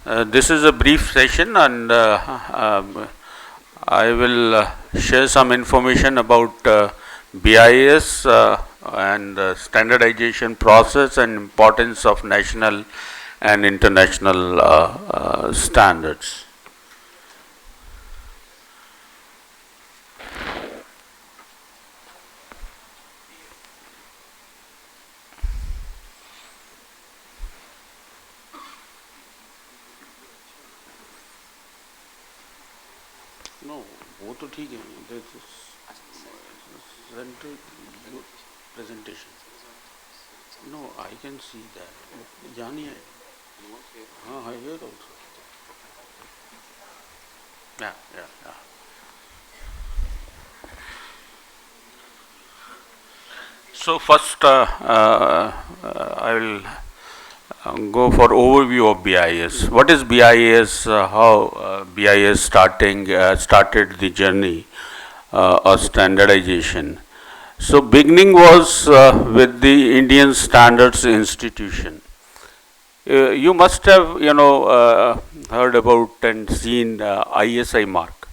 This is a brief session, and I will share some information about BIS and standardization process and importance of national and international standards. No, वो तो ठीक है. Presentation. No, I can see that. जानी है. हाँ, I hear also. Yeah. So first, I will go for overview of BIS. What is BIS? How BIS started the journey of standardization. So beginning was with the Indian Standards Institution. You must have heard about and seen ISI mark,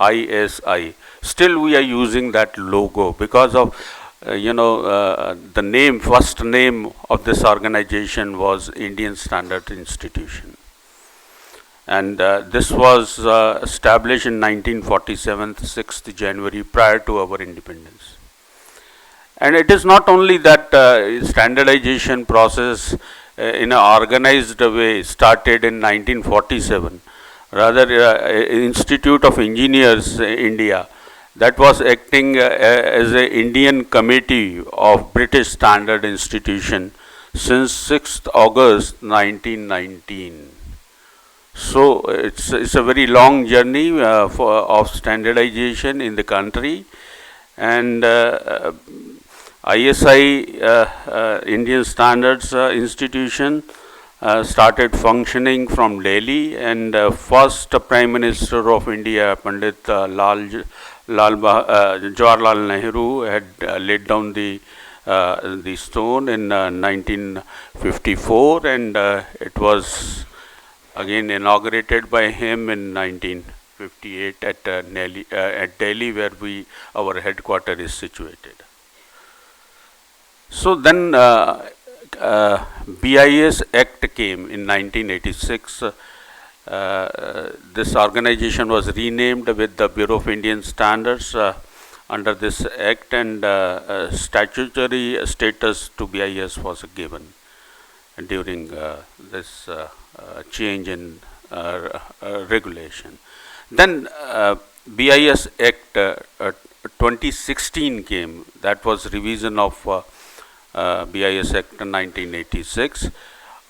ISI. Still we are using that logo because of the first name of this organization was Indian Standard Institution, and this was established in 1947, 6th January, prior to our independence. And it is not only that standardization process in an organized way started in 1947, rather Institute of Engineers India, that was acting as an Indian committee of British Standard Institution since 6th August 1919. So it's a very long journey of standardization in the country, and ISI Indian Standards Institution started functioning from Delhi, and first Prime Minister of India, Pandit Jawaharlal Nehru, had laid down the stone in 1954, and it was again inaugurated by him in 1958 at Delhi, where our headquarters is situated. So then BIS Act came in 1986. This organization was renamed with the Bureau of Indian Standards under this act, and statutory status to BIS was given during this change in regulation. Then BIS Act 2016 came. That was revision of BIS Act 1986.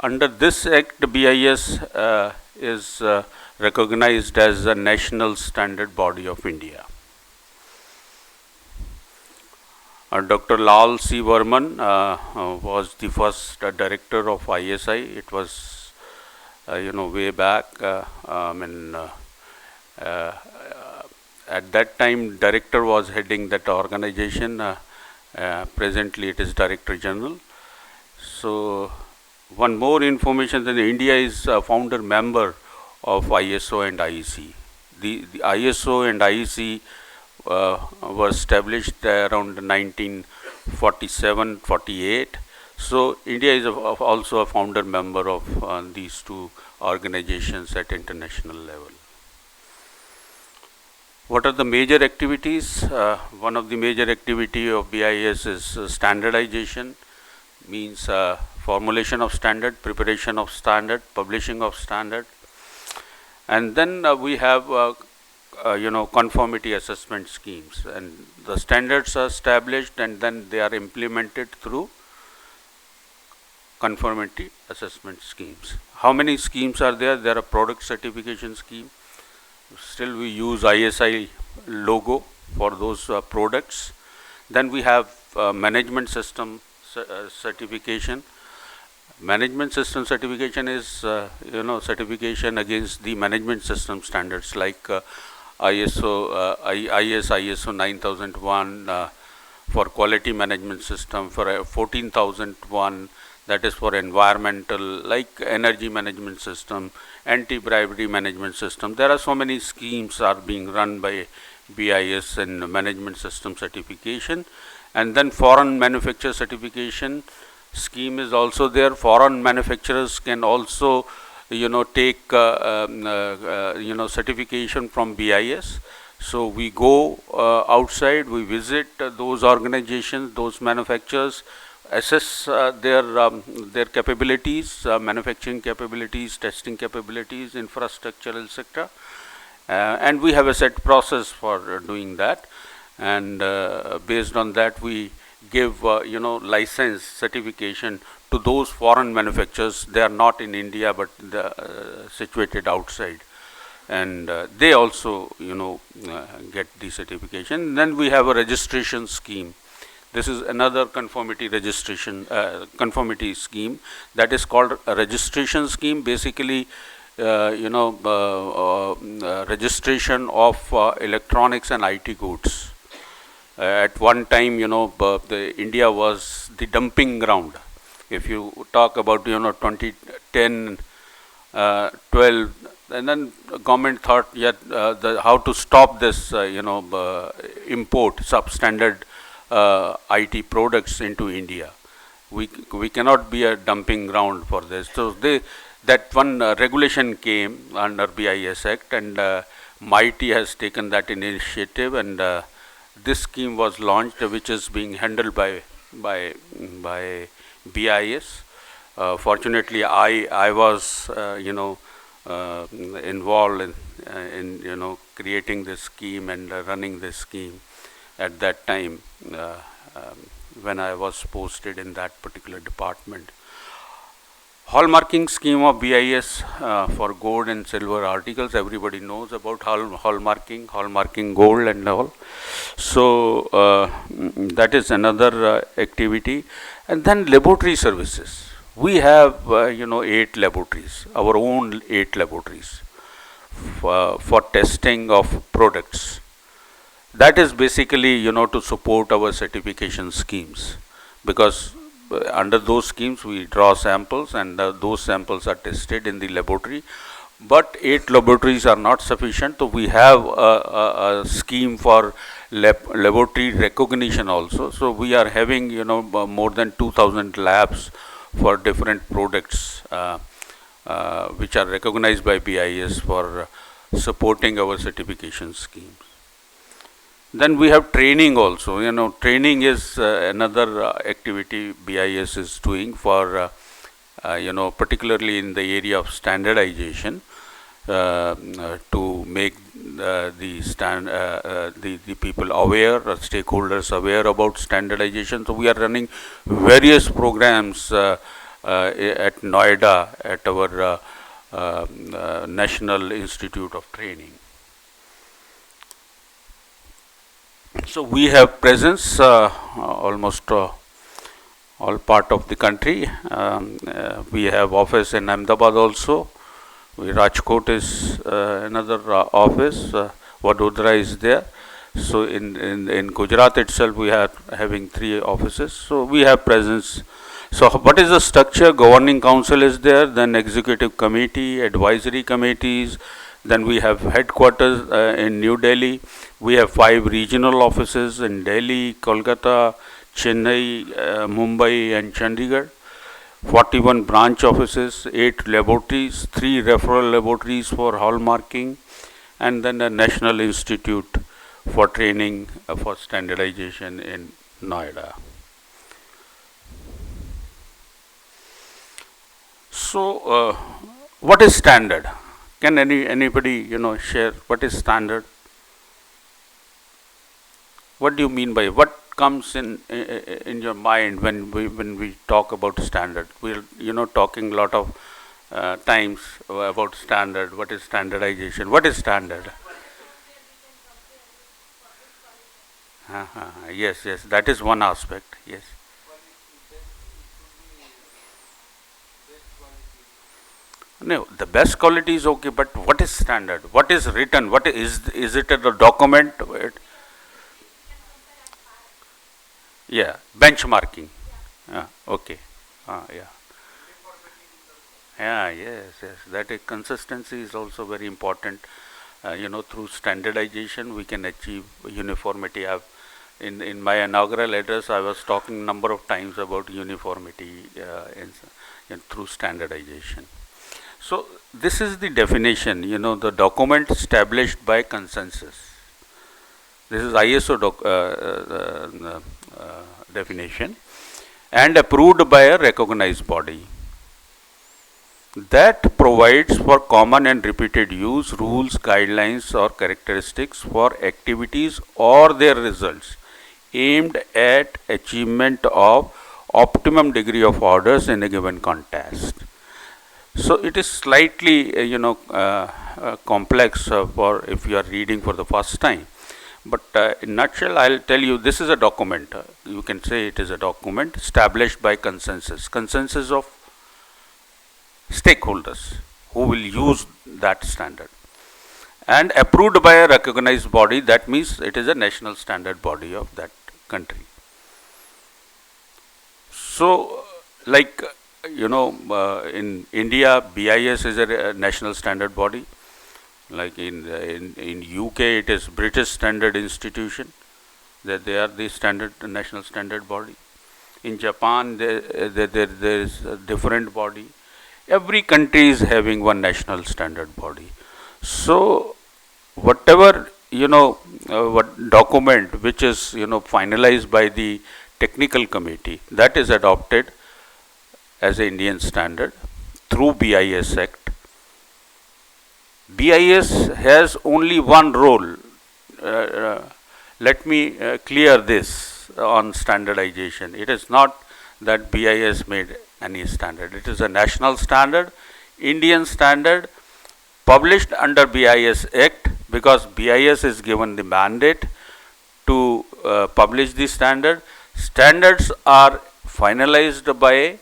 Under this Act, BIS is recognized as a national standard body of India. Dr. Lal C. Varman was the first director of ISI. It was, way back. At that time, director was heading that organization. Presently, it is Director General. So, one more information that India is a founder member of ISO and IEC. The ISO and IEC was established around 1947-48. So India is also a founder member of these two organizations at international level. What are the major activities? One of the major activity of BIS is standardization, means formulation of standard, preparation of standard, publishing of standard, and then we have conformity assessment schemes, and the standards are established and then they are implemented through conformity assessment schemes. How many schemes are there? There are product certification scheme. Still we use ISI logo for those products. Then we have management system certification. Management system certification is certification against the management system standards like ISO 9001 for quality management system, for 14001 that is for environmental, like energy management system, anti-bribery management system. There are so many schemes are being run by BIS and management system certification. And then foreign manufacturer certification scheme is also there. Foreign manufacturers can also, take, certification from BIS. So we go outside, we visit those organizations, those manufacturers, assess their capabilities, manufacturing capabilities, testing capabilities, infrastructure, etc. And we have a set process for doing that. And based on that, we give license certification to those foreign manufacturers. They are not in India, but situated outside, and they also get the certification. Then we have a registration scheme. This is another conformity registration conformity scheme that is called a registration scheme. Basically, registration of electronics and IT goods. At one time, India was the dumping ground. If you talk about 2010, 12, and then the government thought how to stop this import substandard IT products into India. We cannot be a dumping ground for this. So that one regulation came under BIS Act, and MIT has taken that initiative, and this scheme was launched, which is being handled by BIS. Fortunately, I was involved in creating this scheme and running this scheme at that time when I was posted in that particular department. Hallmarking scheme of BIS for gold and silver articles. Everybody knows about hallmarking gold and all. So that is another activity. And then laboratory services. We have 8 laboratories, our own 8 laboratories for testing of products. That is basically to support our certification schemes, because under those schemes we draw samples, and those samples are tested in the laboratory. But 8 laboratories are not sufficient, so we have a scheme for laboratory recognition also. So we are having more than 2,000 labs for different products which are recognized by BIS for supporting our certification schemes. Then we have training also. Training is another activity BIS is doing for, particularly in the area of standardization, to make the people aware, stakeholders aware about standardization. So we are running various programs at Noida at our National Institute of Training. So we have presence almost all part of the country. We have office in Ahmedabad also. Rajkot is another office. Vadodara is there. So in Gujarat itself we are having 3 offices. So we have presence. So what is the structure? Governing council is there, then executive committee, advisory committees. Then we have headquarters in New Delhi. We have 5 regional offices in Delhi, Kolkata, Chennai, Mumbai and Chandigarh. 41 branch offices, 8 laboratories, 3 referral laboratories for hallmarking, and then a National Institute for Training for Standardization in Noida. So, what is standard? Can anybody share what is standard? What do you mean by, what comes in your mind when we talk about standard? We're talking a lot of times about standard. What is standardization? What is standard? Yes, that is one aspect. Yes. No, the best quality is okay, but what is standard? What is written? What is it a document? Yeah, benchmarking. Okay. Yeah. Yeah, yes, yes. That consistency is also very important. Through standardization, we can achieve uniformity. In my inaugural address, I was talking number of times about uniformity through standardization. So this is the definition. The document established by consensus. This is ISO definition, and approved by a recognized body, that provides for common and repeated use, rules, guidelines, or characteristics for activities or their results aimed at achievement of optimum degree of orders in a given context. So it is slightly complex for if you are reading for the first time. But in nutshell, I'll tell you, this is a document. You can say it is a document established by consensus of stakeholders who will use that standard, and approved by a recognized body. That means it is a national standard body of that country. So, like in India, BIS is a national standard body. Like in UK, it is British Standard Institution. That they are the national standard body. In Japan, there is a different body. Every country is having one national standard body. So whatever what document which is finalized by the technical committee, that is adopted as an Indian standard through BIS Act. BIS has only one role. Let me clear this on standardization. It is not that BIS made any standard. It is a national standard, Indian standard, published under BIS Act, because BIS is given the mandate to publish the standard. Standards are finalized by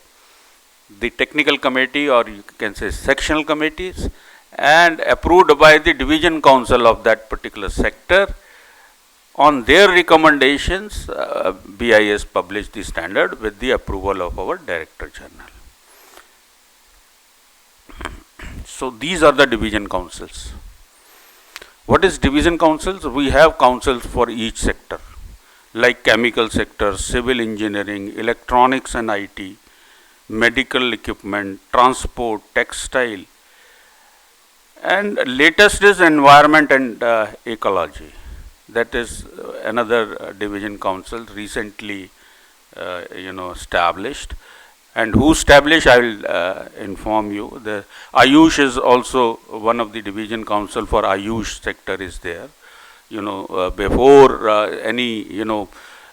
the technical committee, or you can say sectional committees, and approved by the division council of that particular sector. On their recommendations, BIS published the standard with the approval of our Director General. So these are the division councils. What is division councils? We have councils for each sector, like chemical sector, civil engineering, electronics and IT, medical equipment, transport, textile, and latest is environment and ecology. That is another division council recently established. And who established, I will inform you. The Ayush is also one of the division council for Ayush sector is there. Before any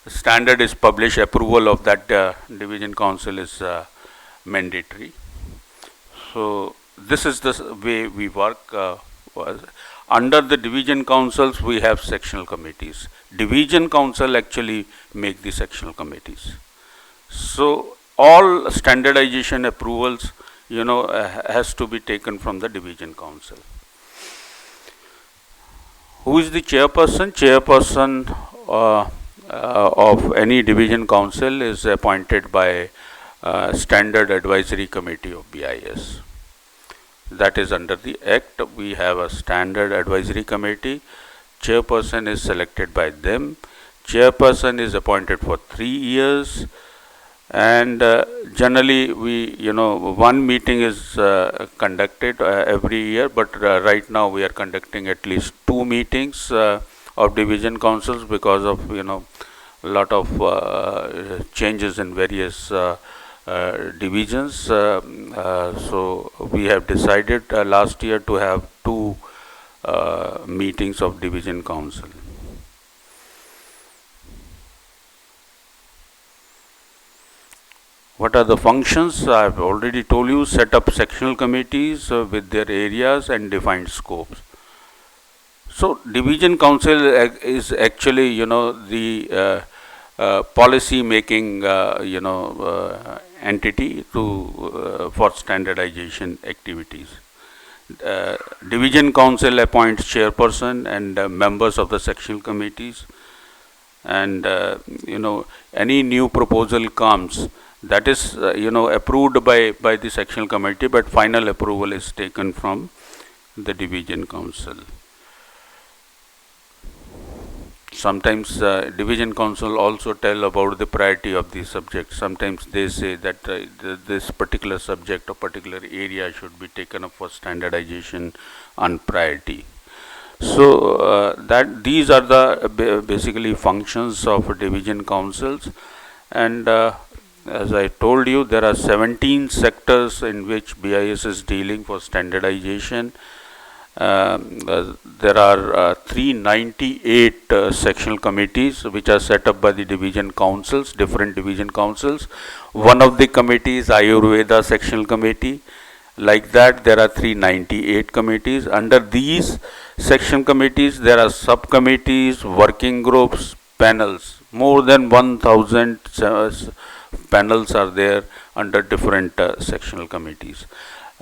standard is published, approval of that division council is mandatory. So this is the way we work. Under the division councils, we have sectional committees. Division council actually make the sectional committees. So all standardization approvals, has to be taken from the division council. Who is the chairperson? Chairperson of any division council is appointed by Standard Advisory Committee of BIS. That is under the Act. We have a Standard Advisory Committee. Chairperson is selected by them. Chairperson is appointed for 3 years, and generally we one meeting is conducted every year, but right now we are conducting at least 2 meetings of division councils because of a lot of changes in various divisions. So we have decided last year to have 2 meetings of division council. What are the functions? I have already told you. Set up sectional committees with their areas and defined scopes. So division council is actually the policy making entity to for standardization activities. Division council appoints chairperson and members of the sectional committees, and any new proposal comes, That is, approved by the sectional committee, but final approval is taken from the division council. Sometimes division council also tell about the priority of the subject. Sometimes they say that this particular subject or particular area should be taken up for standardization on priority. So that these are the basically functions of division councils, and as I told you, there are 17 sectors in which BIS is dealing for standardization. There are 398 sectional committees which are set up by the division councils, different division councils. One of the committees, Ayurveda sectional committee. Like that, there are 398 committees. Under these section committees, there are subcommittees, working groups, panels. More than 1,000 panels are there under different sectional committees.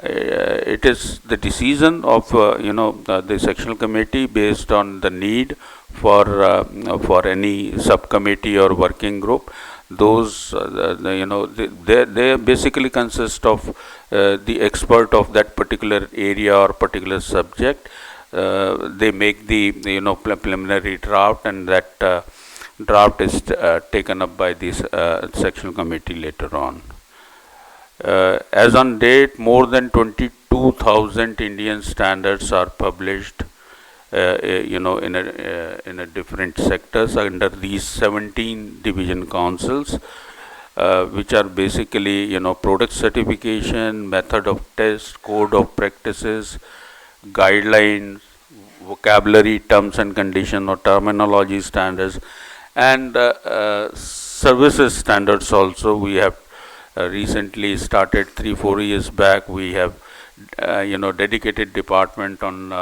It is the decision of the sectional committee based on the need for any subcommittee or working group. Those they basically consist of the expert of that particular area or particular subject. They make the preliminary draft, and that draft is taken up by this sectional committee later on. As on date, more than 22,000 Indian standards are published, in a different sectors under these 17 division councils, which are basically product certification, method of test, code of practices, guidelines, vocabulary, terms and condition or terminology standards, and services standards also. We have recently started 3-4 years back. We have dedicated department on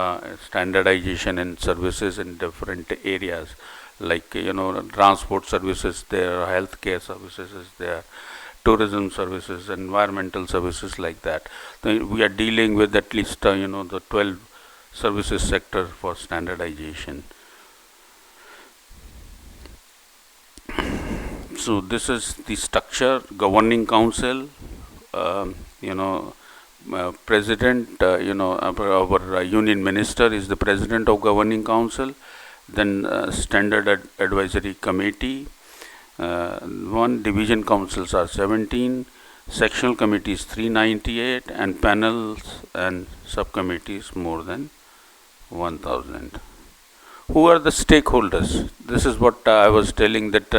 standardization and services in different areas, like transport services there, healthcare services is there, tourism services, environmental services, like that. So we are dealing with at least the 12 services sector for standardization. So this is the structure: governing council, president, our union minister is the president of governing council. Then standard advisory committee. One division councils are 17, sectional committees 398, and panels and subcommittees more than 1,000. Who are the stakeholders? This is what I was telling, that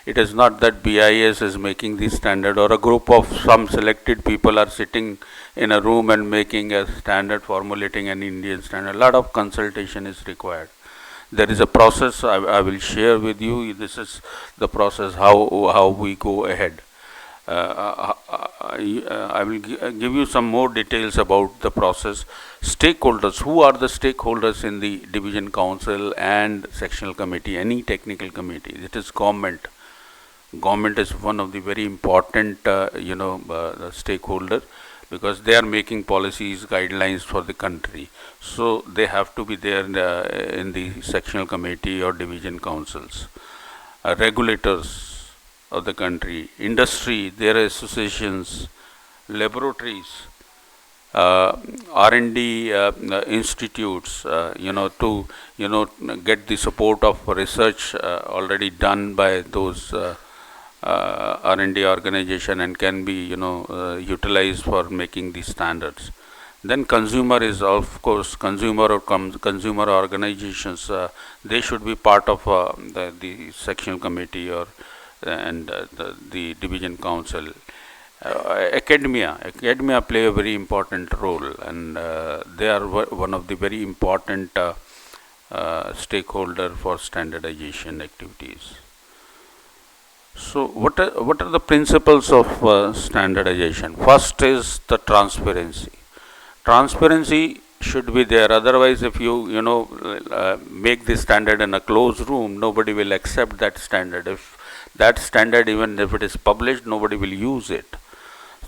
it is not that BIS is making the standard, or a group of some selected people are sitting in a room and making a standard, formulating an Indian standard. A lot of consultation is required. There is a process I will share with you. This is the process how we go ahead. I will give you some more details about the process. Stakeholders. Who are the stakeholders in the division council and sectional committee, any technical committee? It is government. Government is one of the very important stakeholder, because they are making policies, guidelines for the country. So they have to be there in the sectional committee or division councils. Regulators of the country, industry, their associations, laboratories, R&D institutes, to get the support of research already done by those R&D organization, and can be utilized for making these standards. Then consumer is, of course, consumer or consumer organizations. They should be part of the sectional committee or the division council. Academia play a very important role, and they are one of the very important stakeholder for standardization activities. So what are the principles of standardization? First is the transparency. Transparency should be there. Otherwise, if you make the standard in a closed room, nobody will accept that standard. If that standard, even if it is published, nobody will use it.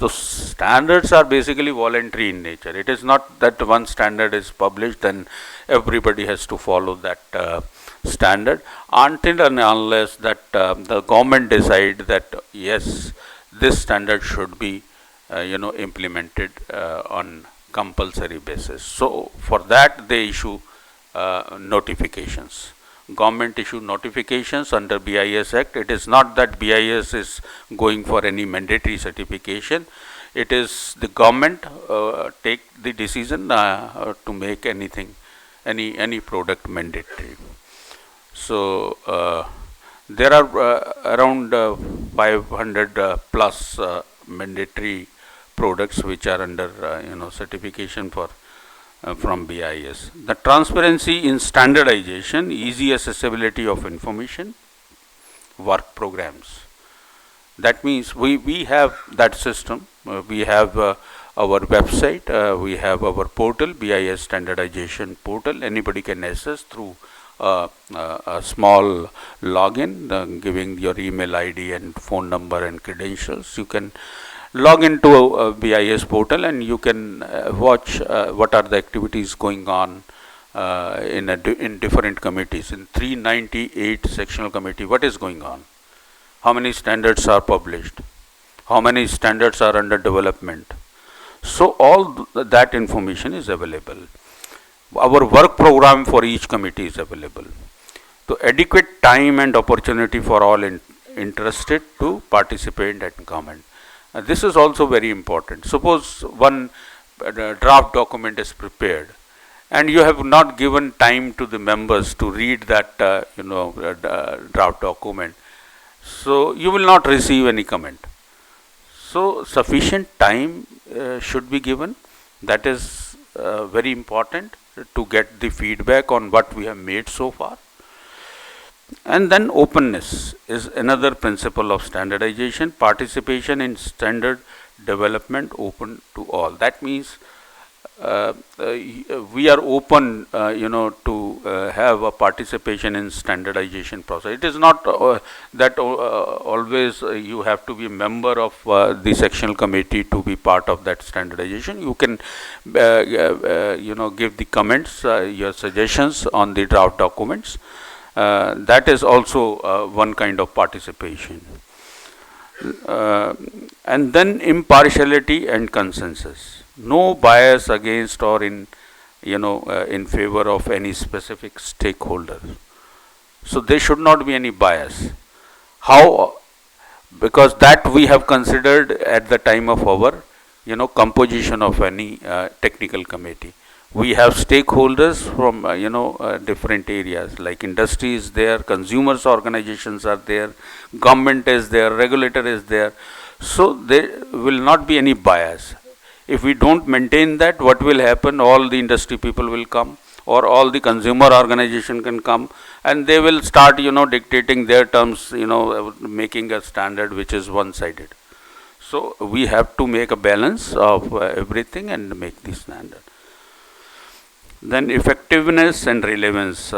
So standards are basically voluntary in nature. It is not that one standard is published then everybody has to follow that standard, until and unless that the government decide that yes, this standard should be implemented on compulsory basis. So for that they issue notifications. Government issue notifications under BIS Act. It is not that BIS is going for any mandatory certification. It is the government take the decision to make anything, any product mandatory. So there are around 500 plus mandatory products which are under certification for from BIS. The transparency in standardization, easy accessibility of information, work programs. That means we have that system. We have our website, we have our portal, BIS standardization portal. Anybody can access through a small login, giving your email ID and phone number and credentials. You can log into a BIS portal and you can watch what are the activities going on in different committees. In 398 sectional committee, what is going on? How many standards are published? How many standards are under development? So all that information is available. Our work program for each committee is available. So adequate time and opportunity for all interested to participate and comment. This is also very important. Suppose one draft document is prepared and you have not given time to the members to read that draft document, so you will not receive any comment. So sufficient time should be given. That is very important to get the feedback on what we have made so far. And then openness is another principle of standardization. Participation in standard development open to all. That means we are open, to have a participation in standardization process. It is not that always you have to be a member of the sectional committee to be part of that standardization. You can, give the comments, your suggestions on the draft documents. That is also one kind of participation. And then impartiality and consensus. No bias against or in favor of any specific stakeholder. So there should not be any bias. How? Because that we have considered at the time of our composition of any technical committee. We have stakeholders from different areas, like industry is there, consumers organizations are there, government is there, regulator is there. So there will not be any bias. If we don't maintain that, what will happen? All the industry people will come, or all the consumer organization can come, and they will start dictating their terms, making a standard which is one-sided. So we have to make a balance of everything and make the standard. Then effectiveness and relevance.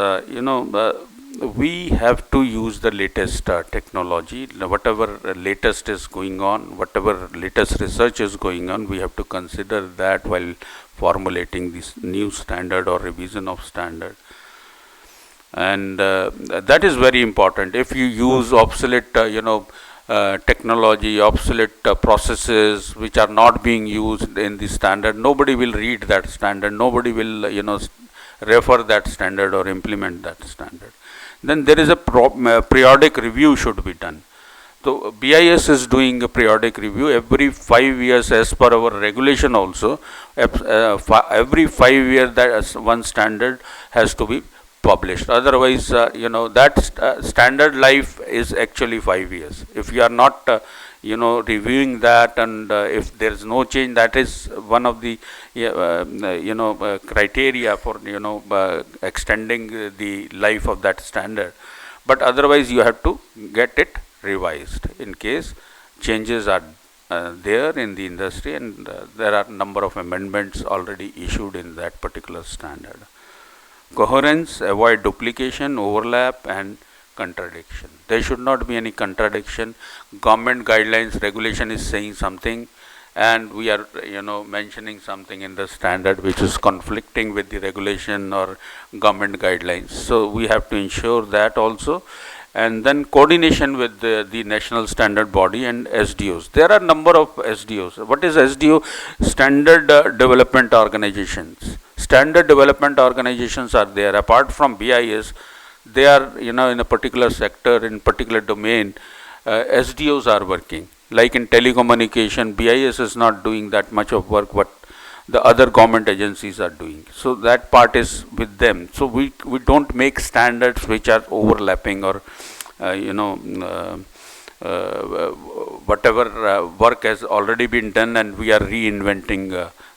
We have to use the latest technology. Whatever latest is going on, whatever latest research is going on, we have to consider that while formulating this new standard or revision of standard. And that is very important. If you use obsolete technology, obsolete processes which are not being used in the standard, nobody will read that standard, nobody will refer that standard or implement that standard. Then there is a periodic review should be done. So BIS is doing a periodic review every 5 years as per our regulation also. Every 5 years that one standard has to be published. Otherwise, that standard life is actually 5 years. If you are not, reviewing that, and if there is no change, that is one of the, criteria for, extending the life of that standard. But otherwise, you have to get it revised in case changes are there in the industry, and there are number of amendments already issued in that particular standard. Coherence, avoid duplication, overlap, and contradiction. There should not be any contradiction. Government guidelines, regulation is saying something, and we are mentioning something in the standard which is conflicting with the regulation or government guidelines. So we have to ensure that also, and then coordination with the national standard body and SDOs. There are number of SDOs. What is SDO? Standard Development Organizations. Standard development organizations are there. Apart from BIS, they are, in a particular sector, in particular domain, SDOs are working. Like in telecommunication, BIS is not doing that much of work what the other government agencies are doing. So that part is with them. So we don't make standards which are overlapping or whatever work has already been done and we are reinventing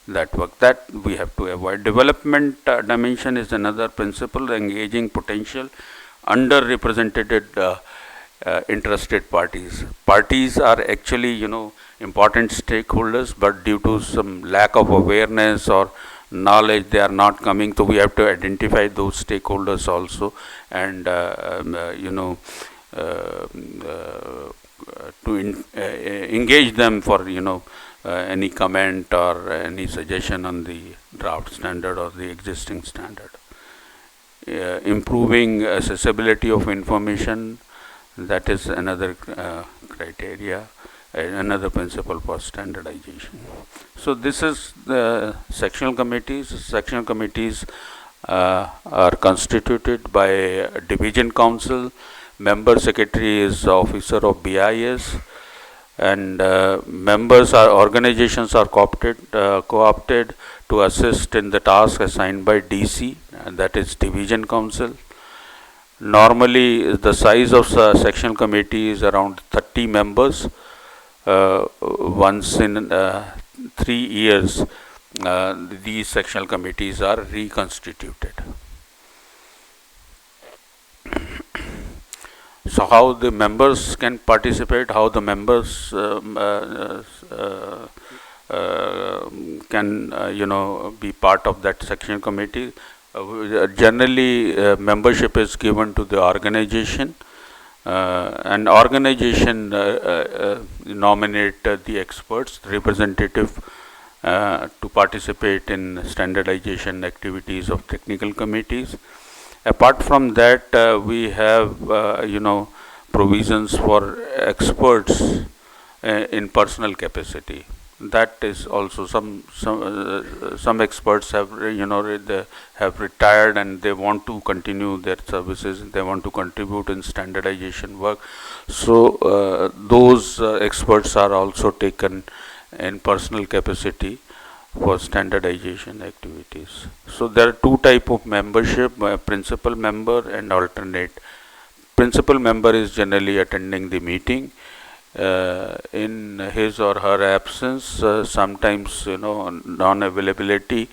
that work. That we have to avoid. Development dimension is another principle, engaging potential underrepresented interested parties. Parties are actually, important stakeholders, but due to some lack of awareness or knowledge, they are not coming. So we have to identify those stakeholders also, and engage them for any comment or any suggestion on the draft standard or the existing standard. Improving accessibility of information, that is another criteria, another principle for standardization. So this is the sectional committees. Sectional committees are constituted by a division council. Member secretary is the officer of BIS, and members are organizations are co-opted to assist in the task assigned by DC, and that is division council. Normally, the size of sectional committee is around 30 members. Once in 3 years, these sectional committees are reconstituted. So how the members can participate, how the members can be part of that sectional committee. Generally, membership is given to the organization, and organization nominate the experts, representative to participate in standardization activities of technical committees. Apart from that, we have provisions for experts in personal capacity. That is also some experts have they have retired and they want to continue their services. They want to contribute in standardization work. So those experts are also taken in personal capacity for standardization activities. So there are two types of membership: principal member and alternate. Principal member is generally attending the meeting. In his or her absence, sometimes non-availability,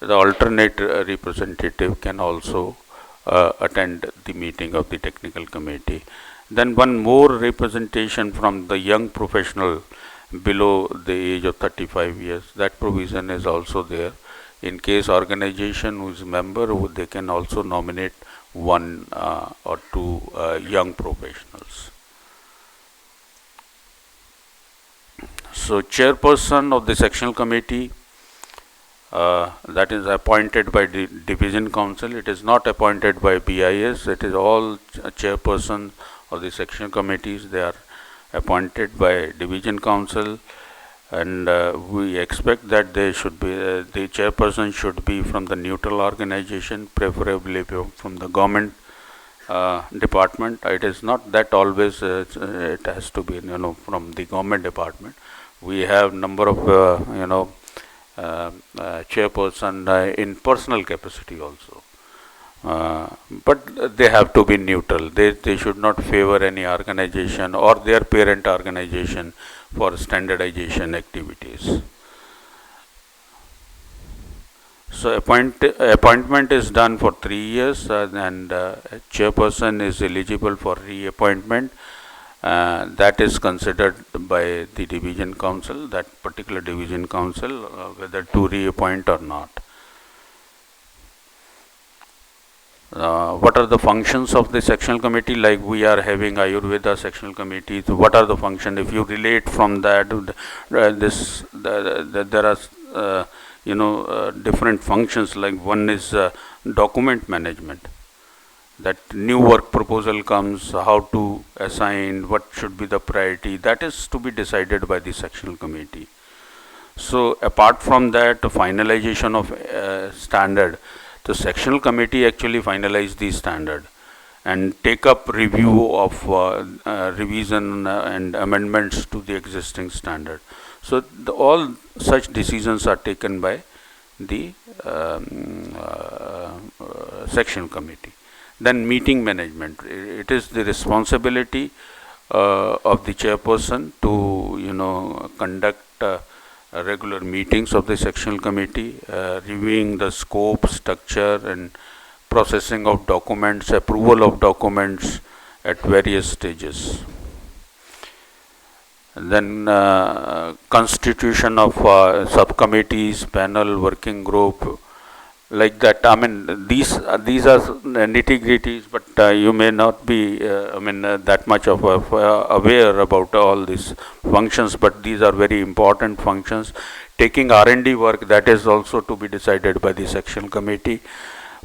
the alternate representative can also attend the meeting of the technical committee. Then one more representation from the young professional below the age of 35 years. That provision is also there. In case organization who is member, they can also nominate one or two young professionals. So chairperson of the sectional committee, that is appointed by the division council. It is not appointed by BIS. It is all chairperson of the sectional committees. They are appointed by division council, and we expect that they should be the chairperson should be from the neutral organization, preferably from the government department. It is not that always it has to be from the government department. We have number of chairperson in personal capacity also, but they have to be neutral. They should not favor any organization or their parent organization for standardization activities. So appointment is done for 3 years, and chairperson is eligible for reappointment. That is considered by the division council, that particular division council, whether to reappoint or not. What are the functions of the sectional committee? Like we are having Ayurveda sectional committee. So what are the functions? If you relate from that, there are different functions. Like one is document management. that new work proposal comes, how to assign, what should be the priority, that is to be decided by the sectional committee. So apart from that, finalization of standard, the sectional committee actually finalize the standard and take up review of revision and amendments to the existing standard. So all such decisions are taken by the section committee. Then meeting management. It is the responsibility of the chairperson to conduct regular meetings of the sectional committee, reviewing the scope, structure, and processing of documents, approval of documents at various stages. And then constitution of subcommittees, panel, working group, like that. I mean, these are nitty-gritties, but you may not be that much of aware about all these functions, but these are very important functions. Taking R&D work, that is also to be decided by the section committee.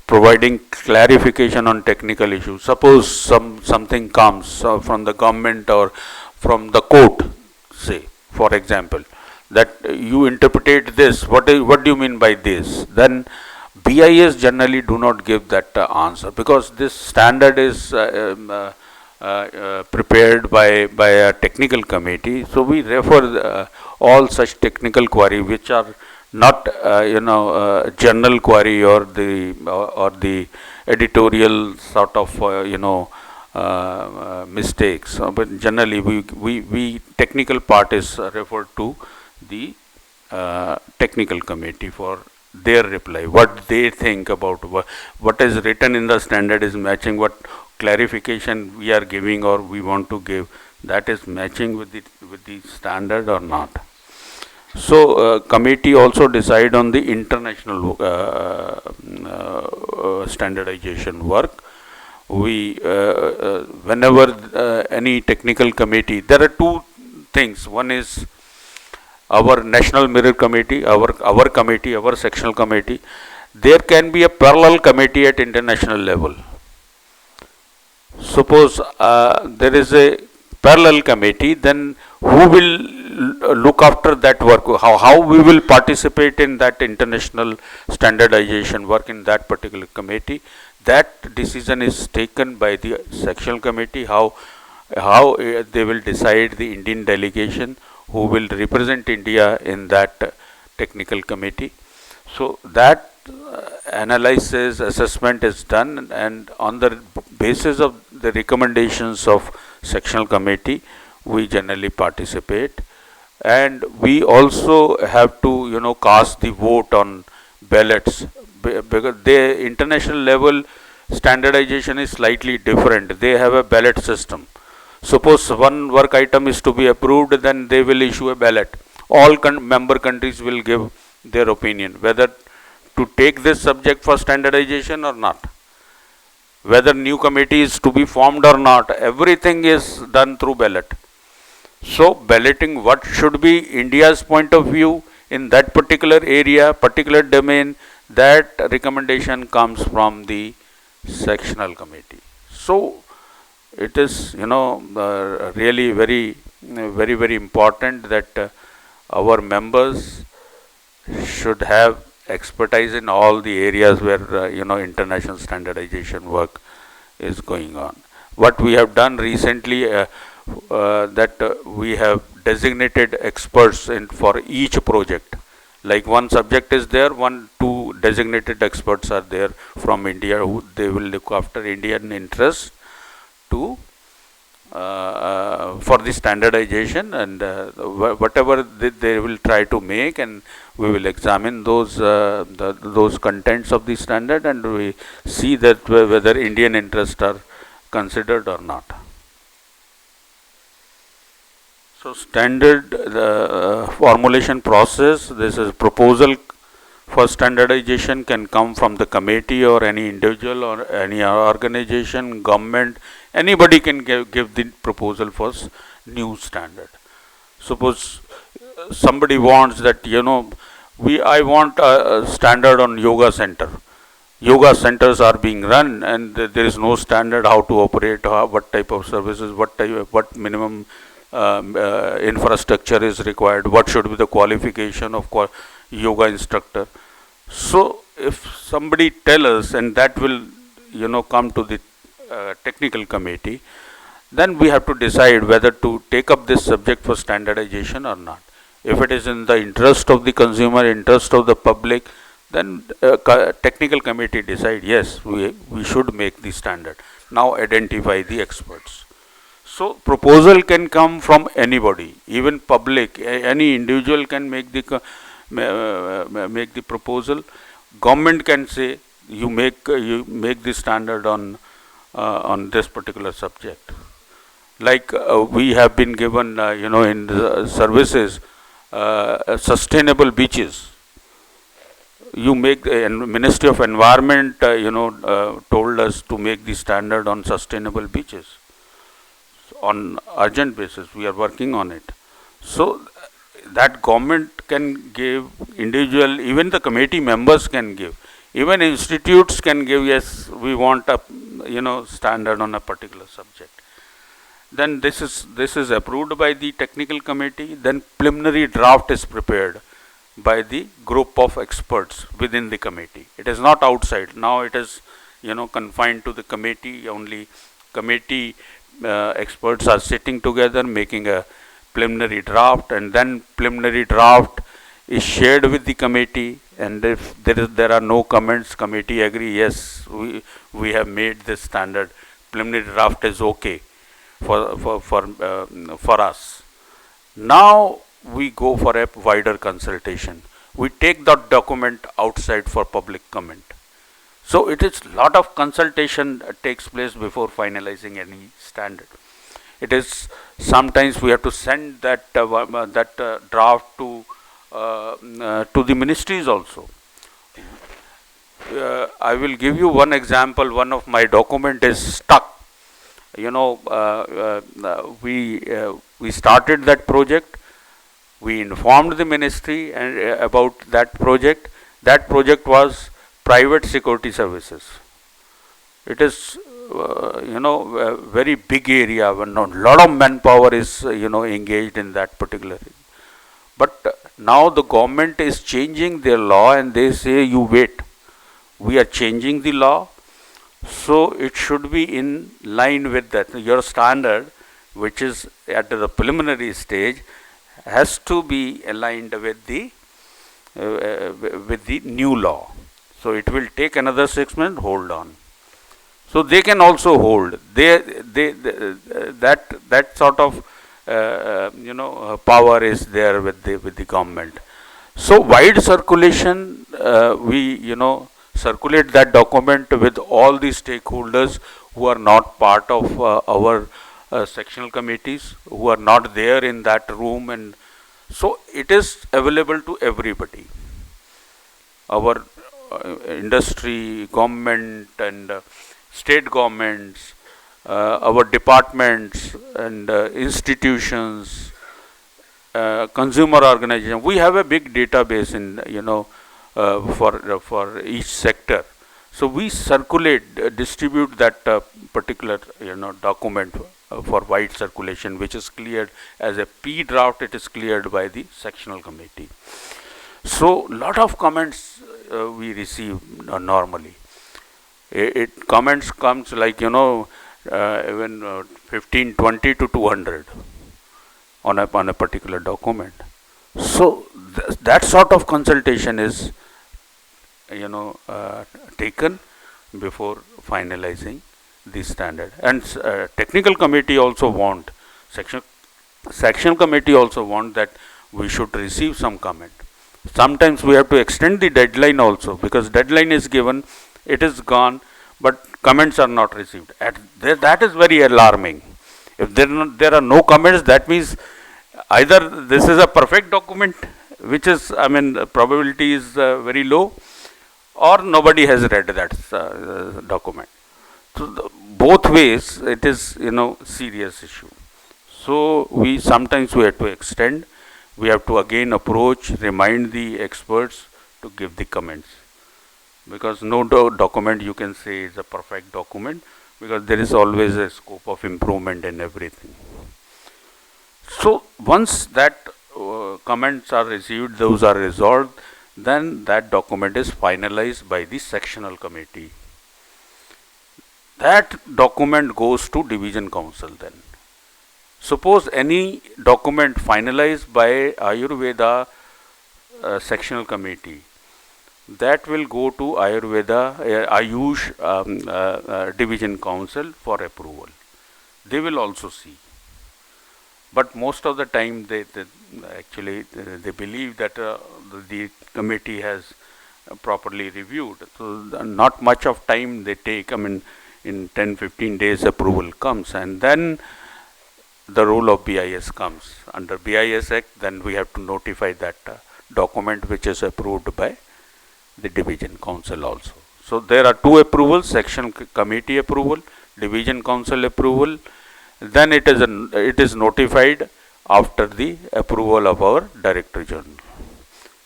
Providing clarification on technical issues. Suppose something comes from the government or from the court, say, for example, that you interpret this, what do you mean by this? Then BIS generally do not give that answer, because this standard is prepared by a technical committee. So we refer all such technical query which are not general query or the editorial sort of mistakes, but generally we technical part is referred to the technical committee for their reply, what they think about what is written in the standard is matching what clarification we are giving or we want to give, that is matching with the standard or not. So committee also decide on the international standardization work. We whenever any technical committee, there are two things. One is our national mirror committee, our committee, our sectional committee. There can be a parallel committee at international level. Suppose there is a parallel committee, then who will look after that work? How we will participate in that international standardization work in that particular committee? That decision is taken by the sectional committee. How they will decide the Indian delegation who will represent India in that technical committee. So that analysis, assessment is done, and on the basis of the recommendations of sectional committee, we generally participate. And we also have to cast the vote on ballots, because the international level standardization is slightly different. They have a ballot system. Suppose one work item is to be approved, then they will issue a ballot. All member countries will give their opinion whether to take this subject for standardization or not, whether new committee is to be formed or not. Everything is done through ballot. So balloting, what should be India's point of view in that particular area, particular domain, that recommendation comes from the sectional committee. So it is really very important that our members should have expertise in all the areas where international standardization work is going on. What we have done recently, that we have designated experts for each project. Like one subject is there, two designated experts are there from India who they will look after Indian interests to for the standardization, and whatever they will try to make, and we will examine those contents of the standard, and we see that whether Indian interests are considered or not. So standard formulation process, this is proposal for standardization can come from the committee or any individual or any organization, government, anybody can give the proposal for new standard. Suppose somebody wants that I want a standard on yoga center. yoga centers are being run and there is no standard how to operate, what type of services, what minimum infrastructure is required, what should be the qualification of yoga instructor. So if somebody tell us, and that will come to the technical committee, then we have to decide whether to take up this subject for standardization or not. If it is in the interest of the consumer, interest of the public, then technical committee decide, yes, we should make the standard. Now identify the experts. So proposal can come from anybody, even public, any individual can make the proposal. Government can say you make the standard on this particular subject. Like we have been given, in the services, sustainable beaches. You make, and Ministry of Environment, told us to make the standard on sustainable beaches. On urgent basis, we are working on it. So that government can give, individual, even the committee members can give, even institutes can give. Yes, we want a standard on a particular subject. Then this is approved by the technical committee. Then preliminary draft is prepared by the group of experts within the committee. It is not outside. Now it is confined to the committee only. Committee experts are sitting together making a preliminary draft, and then preliminary draft is shared with the committee, and if there are no comments, committee agree, yes, we have made this standard, preliminary draft is okay for us. Now we go for a wider consultation. We take that document outside for public comment. So it is lot of consultation takes place before finalizing any standard. It is sometimes we have to send that draft to the ministries also. I will give you one example. One of my document is stuck. We started that project. We informed the ministry and about that project. That project was private security services. It is a very big area when a lot of manpower is engaged in that particular thing. But now the government is changing their law and they say you wait, we are changing the law, so it should be in line with that. Your standard, which is at the preliminary stage, has to be aligned with the new law. So it will take another 6 months. Hold on. So they can also hold. That sort of power is there with the government. So wide circulation, we circulate that document with all the stakeholders who are not part of our sectional committees, who are not there in that room, and so it is available to everybody. Our industry, government, and state governments, our departments and institutions, consumer organizations. We have a big database in for each sector. So we circulate, distribute that particular document for wide circulation, which is cleared as a P draft. It is cleared by the sectional committee. So lot of comments we receive normally. Comments comes like even 15, 20 to 200 on a particular document. So that sort of consultation is taken before finalizing the standard. And technical committee also want, section committee also want that we should receive some comment. Sometimes we have to extend the deadline also, because deadline is given, it is gone, but comments are not received. That is very alarming. If there are no comments, that means either this is a perfect document, which is, probability is very low, or nobody has read that document. So both ways, it is serious issue. So sometimes we have to extend. We have to again approach, remind the experts to give the comments. because no document you can say is a perfect document, because there is always a scope of improvement in everything. So once that comments are received, those are resolved, then that document is finalized by the sectional committee. That document goes to division council then. Suppose any document finalized by Ayurveda sectional committee, that will go to Ayush division council for approval. They will also see. But most of the time they believe that the committee has properly reviewed. So not much of time they take. I mean, in 10-15 days approval comes, and then the role of BIS comes. Under BIS Act, then we have to notify that document which is approved by the division council also. So there are two approvals: section committee approval, division council approval. Then it is notified after the approval of our Director General.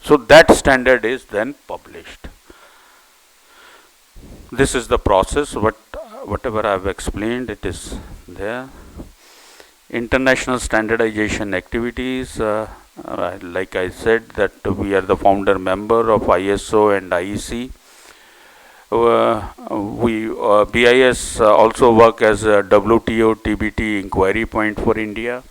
So that standard is then published. This is the process. Whatever I have explained, it is there. International standardization activities, like I said, that we are the founder member of ISO and IEC. BIS also work as a WTO TBT inquiry point for India.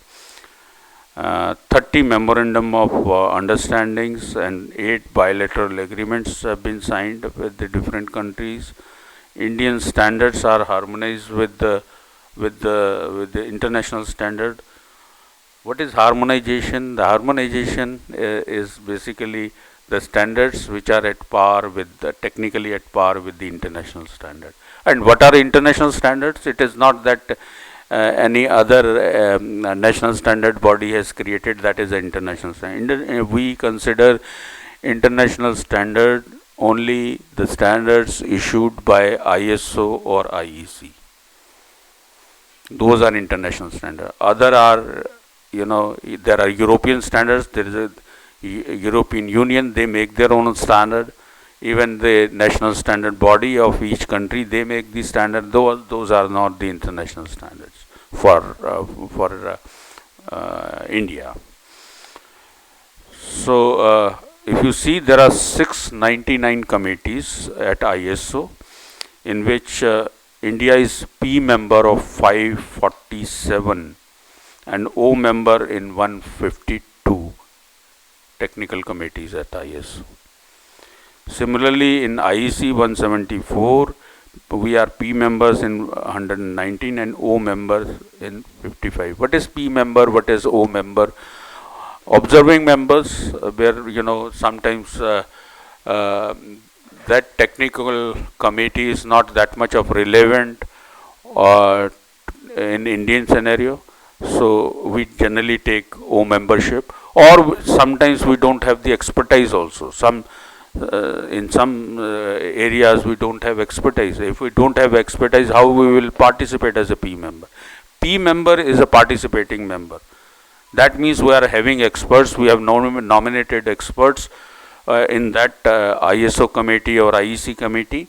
30 memorandum of understandings and 8 bilateral agreements have been signed with the different countries. Indian standards are harmonized with the international standard. What is harmonization? The harmonization is basically the standards which are at par with technically at par with the international standard. And what are international standards? It is not that any other national standard body has created, that is an international standard. We consider international standard only the standards issued by ISO or IEC. Those are international standards. Other are, there are European standards. There is a European Union, they make their own standard. Even the national standard body of each country, they make the standard. Those are not the international standards for India. So if you see, there are 699 committees at ISO, in which India is P member of 547 and O member in 152 technical committees at ISO. Similarly, in IEC 174, we are P members in 119 and O members in 55. What is P member? What is O member? Observing members, where sometimes that technical committee is not that much of relevant in Indian scenario. So we generally take O membership, or sometimes we don't have the expertise also. In some areas we don't have expertise. If we don't have expertise, how we will participate as a P member? P member is a participating member. That means we are having experts. We have nominated experts in that ISO committee or IEC committee,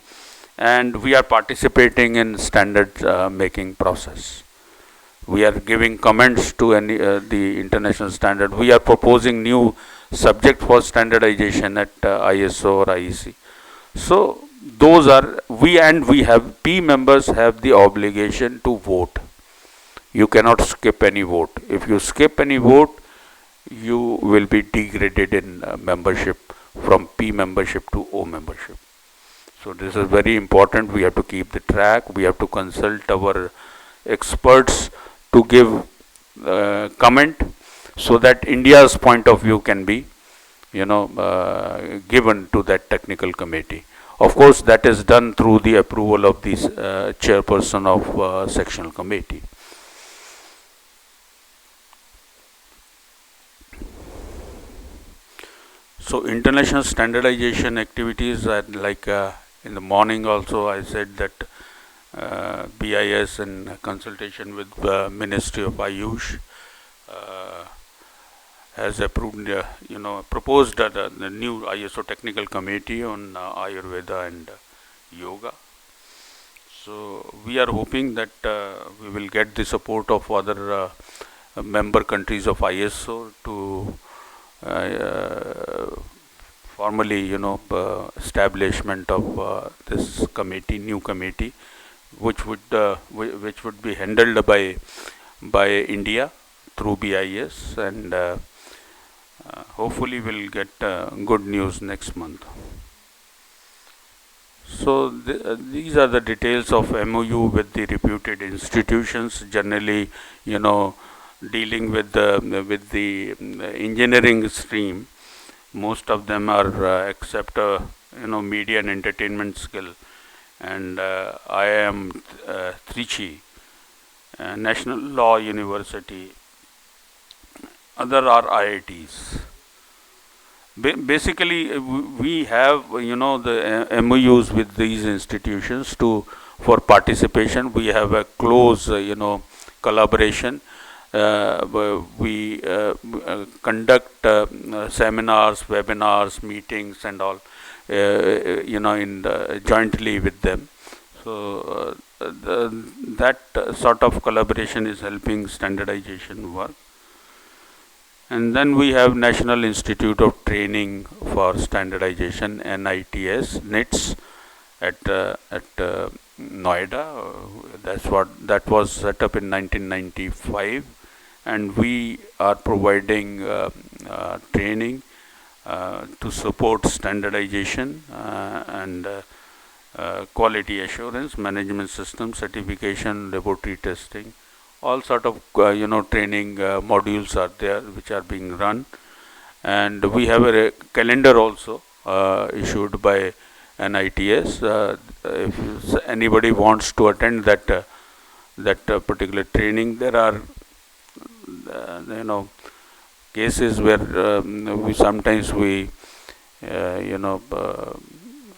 and we are participating in standard making process. We are giving comments to the international standard. We are proposing new subject for standardization at ISO or IEC. So those are we have P members have the obligation to vote. You cannot skip any vote. If you skip any vote, you will be degraded in membership from P membership to O membership. So this is very important. We have to keep the track. We have to consult our experts to give comment, so that India's point of view can be given to that technical committee. Of course, that is done through the approval of the chairperson of sectional committee. So international standardization activities are like in the morning also I said that BIS in consultation with the Ministry of Ayush has approved, proposed the new ISO technical committee on Ayurveda and yoga. So we are hoping that we will get the support of other member countries of ISO to formally, establishment of this committee, new committee, which would be handled by India through BIS, and hopefully we'll get good news next month. So these are the details of MOU with the reputed institutions. Generally, dealing with the engineering stream, most of them are except media and entertainment skill, and I am Trichy, National Law University. Other are IITs. Basically, we have the MOUs with these institutions for participation. We have a close collaboration. We conduct seminars, webinars, meetings, and all jointly with them. So that sort of collaboration is helping standardization work. And then we have National Institute of Training for Standardization, NITS, at Noida. That was set up in 1995, and we are providing training to support standardization and quality assurance, management system, certification, laboratory testing. All sort of training modules are there which are being run, and we have a calendar also issued by NITS. If anybody wants to attend that particular training, there are cases where we sometimes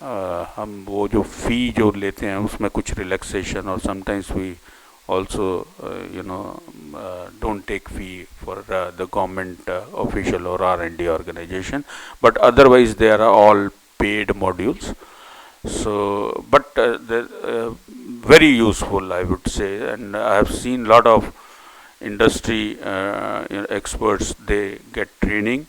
हम वो जो फी जो लेते हैं उसमें कुछ relaxation, और sometimes we also don't take fee for the government official or R&D organization, but otherwise they are all paid modules. So but they're very useful, I would say, and I have seen lot of industry experts, they get training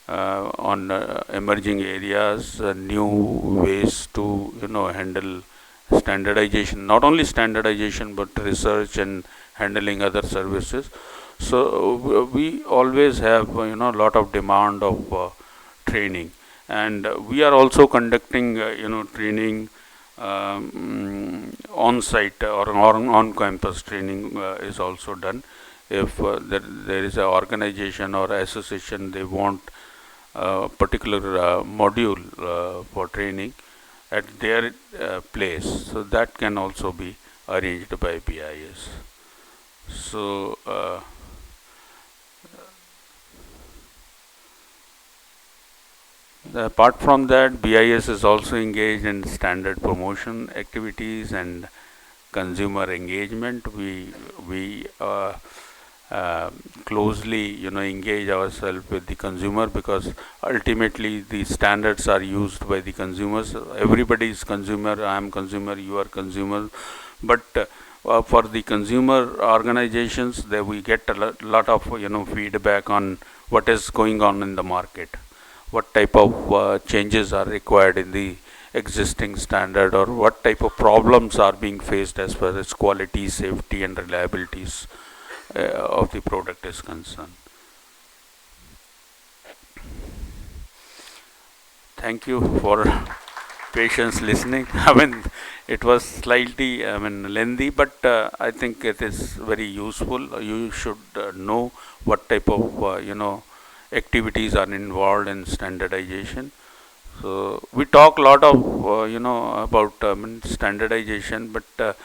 on emerging areas, new ways to handle standardization, not only standardization but research and handling other services. So we always have lot of demand of training, and we are also conducting training on site or on campus training is also done. If there is an organization or association, they want a particular module for training at their place, so that can also be arranged by BIS. So apart from that, BIS is also engaged in standard promotion activities and consumer engagement. We closely engage ourselves with the consumer, because ultimately the standards are used by the consumers. Everybody is consumer. I am consumer, you are consumer, but for the consumer organizations, there we get a lot of feedback on what is going on in the market, what type of changes are required in the existing standard, or what type of problems are being faced as far as quality, safety, and reliabilities of the product is concerned. Thank you for patience listening. I mean, it was slightly lengthy, but I think it is very useful. You should know what type of activities are involved in standardization. So we talk a lot of about standardization, but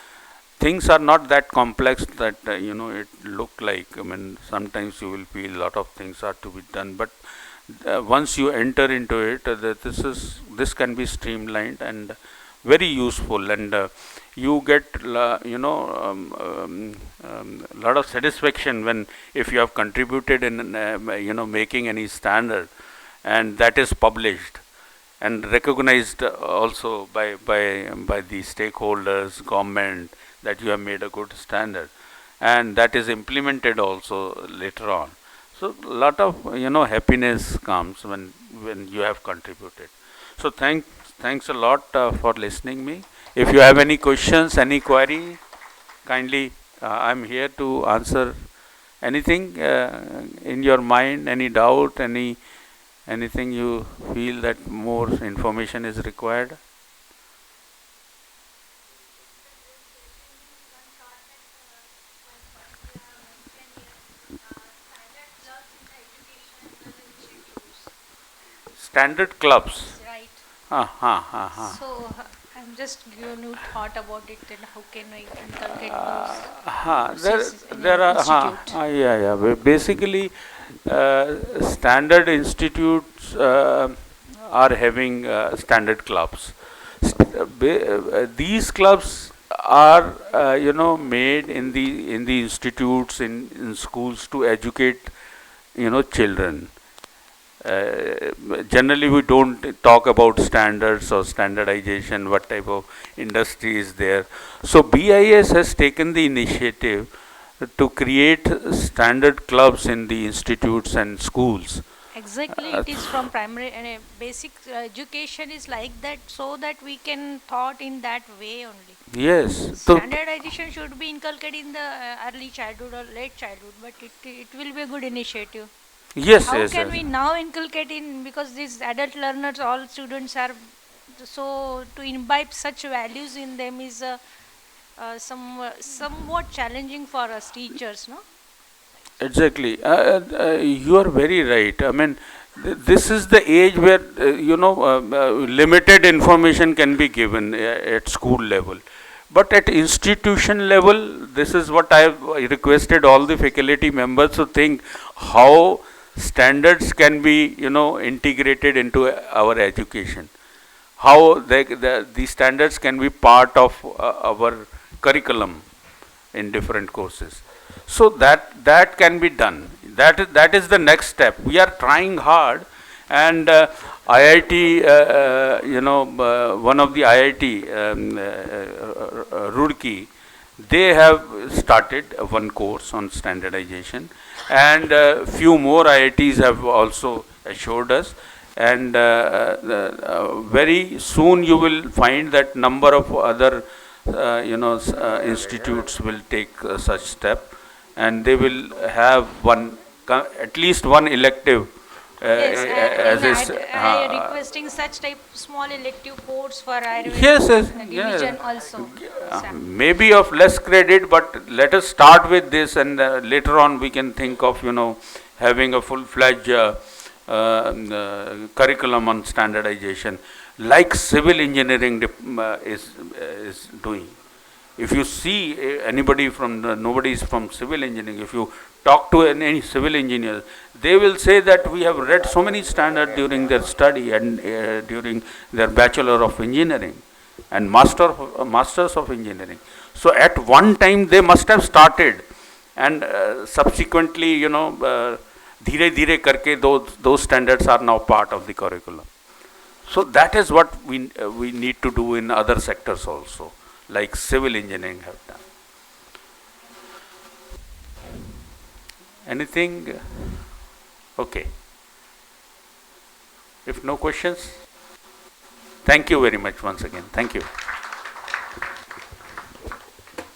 things are not that complex that it look like. Sometimes you will feel a lot of things are to be done, but once you enter into it, this can be streamlined, and very useful, and you get lot of satisfaction when, if you have contributed in making any standard, and that is published and recognized also by the stakeholders, government, that you have made a good standard, and that is implemented also later on. So lot of happiness comes when you have contributed. So thanks a lot for listening me. If you have any questions, any query, kindly I'm here to answer anything in your mind, any doubt, anything you feel that more information is required. Standard clubs. Right. Uh-huh. So I'm just giving you thought about it and how can I inculcate those There, processes in there an are, institute? yeah. Basically, standard institutes are having standard clubs. These clubs are, made in the institutes, in schools, to educate, children. Generally, we don't talk about standards or standardization, what type of industry is there. So BIS has taken the initiative to create standard clubs in the institutes and schools. Exactly, Uh, it is from primary and basic education is like that, so that we can thought in that way only. yes. So Standardization should be inculcated in the early childhood or late childhood, but it will be a good initiative. yes, How yes, can yes. we now inculcate in, because these adult learners, all students are, so to imbibe such values in them is somewhat challenging for us teachers, no? Exactly. You are very right. I mean, this is the age where, limited information can be given at school level. But at institution level, this is what I have requested all the faculty members to think how standards can be, integrated into our education. How the standards can be part of our curriculum in different courses. So that can be done. That is the next step. We are trying hard, and IIT, one of the IIT, Roorkee, they have started one course on standardization, and few more IITs have also assured us, and very soon you will find that number of other institutes will take such step, and they will have at least one elective Yes, as is. I requesting such type small elective course for Yes, yes, Ayurveda division yes. also. Maybe of less credit, but let us start with this, and later on we can think of having a full-fledged curriculum on standardization, like civil engineering is doing. If you see anybody nobody is from civil engineering, if you talk to any civil engineer, they will say that we have read so many standards during their study and during their bachelor of engineering and masters of engineering. So at one time they must have started, and subsequently, धीरे धीरे करके those standards are now part of the curriculum. So that is what we need to do in other sectors also, like civil engineering have done. Anything? Okay. If no questions, thank you very much once again. Thank you.